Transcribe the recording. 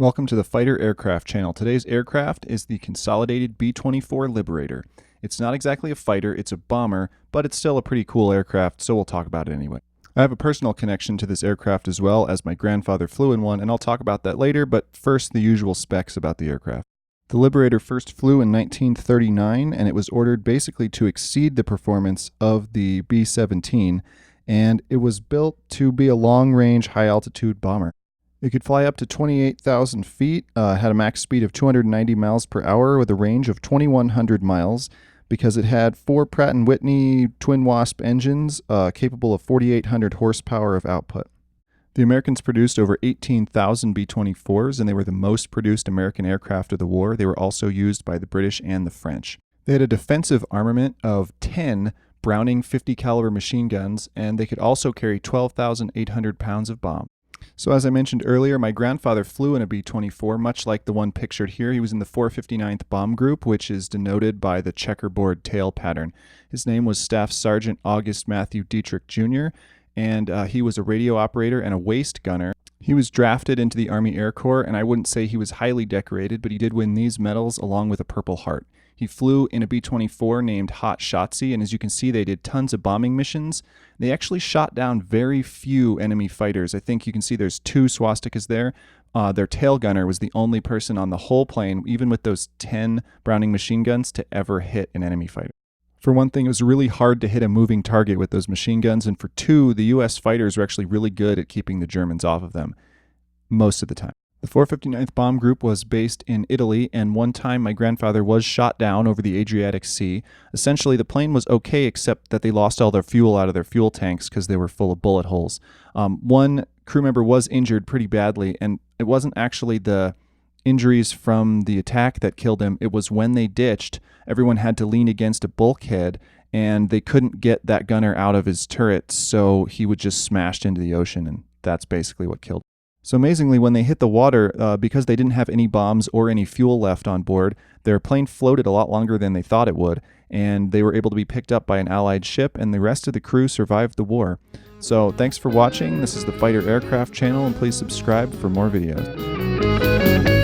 Welcome to the Fighter Aircraft channel. Today's aircraft is the Consolidated B-24 Liberator. It's not exactly a fighter, it's a bomber, but it's still a pretty cool aircraft, so we'll talk about it anyway. I have a personal connection to this aircraft as well, as my grandfather flew in one, and I'll talk about that later, but first the usual specs about the aircraft. The Liberator first flew in 1939, and it was ordered basically to exceed the performance of the B-17, and it was built to be a long-range, high-altitude bomber. It could fly up to 28,000 feet, had a max speed of 290 miles per hour with a range of 2,100 miles because it had 4 Pratt & Whitney twin Wasp engines capable of 4,800 horsepower of output. The Americans produced over 18,000 B-24s, and they were the most produced American aircraft of the war. They were also used by the British and the French. They had a defensive armament of 10 Browning 50 caliber machine guns, and they could also carry 12,800 pounds of bombs. So as I mentioned earlier, my grandfather flew in a B-24, much like the one pictured here. He was in the 459th Bomb Group, which is denoted by the checkerboard tail pattern. His name was Staff Sergeant August Mathew Dietrich Jr., and he was a radio operator and a waist gunner. He was drafted into the Army Air Corps, and I wouldn't say he was highly decorated, but he did win these medals along with a Purple Heart. He flew in a B-24 named Hot Shotsie, and as you can see, they did tons of bombing missions. They actually shot down very few enemy fighters. I think you can see there's 2 swastikas there. Their tail gunner was the only person on the whole plane, even with those 10 Browning machine guns, to ever hit an enemy fighter. For one thing, it was really hard to hit a moving target with those machine guns, and for 2, the U.S. fighters were actually really good at keeping the Germans off of them most of the time. The 459th Bomb Group was based in Italy, and one time my grandfather was shot down over the Adriatic Sea. Essentially, the plane was okay except that they lost all their fuel out of their fuel tanks because they were full of bullet holes. One crew member was injured pretty badly, and it wasn't actually the injuries from the attack that killed him. It was when they ditched, everyone had to lean against a bulkhead, and they couldn't get that gunner out of his turret, so he would just smashed into the ocean, and that's basically what killed him. So amazingly, when they hit the water, because they didn't have any bombs or any fuel left on board, their plane floated a lot longer than they thought it would, and they were able to be picked up by an Allied ship, and the rest of the crew survived the war. So thanks for watching. This is the Fighter Aircraft channel, and please subscribe for more videos.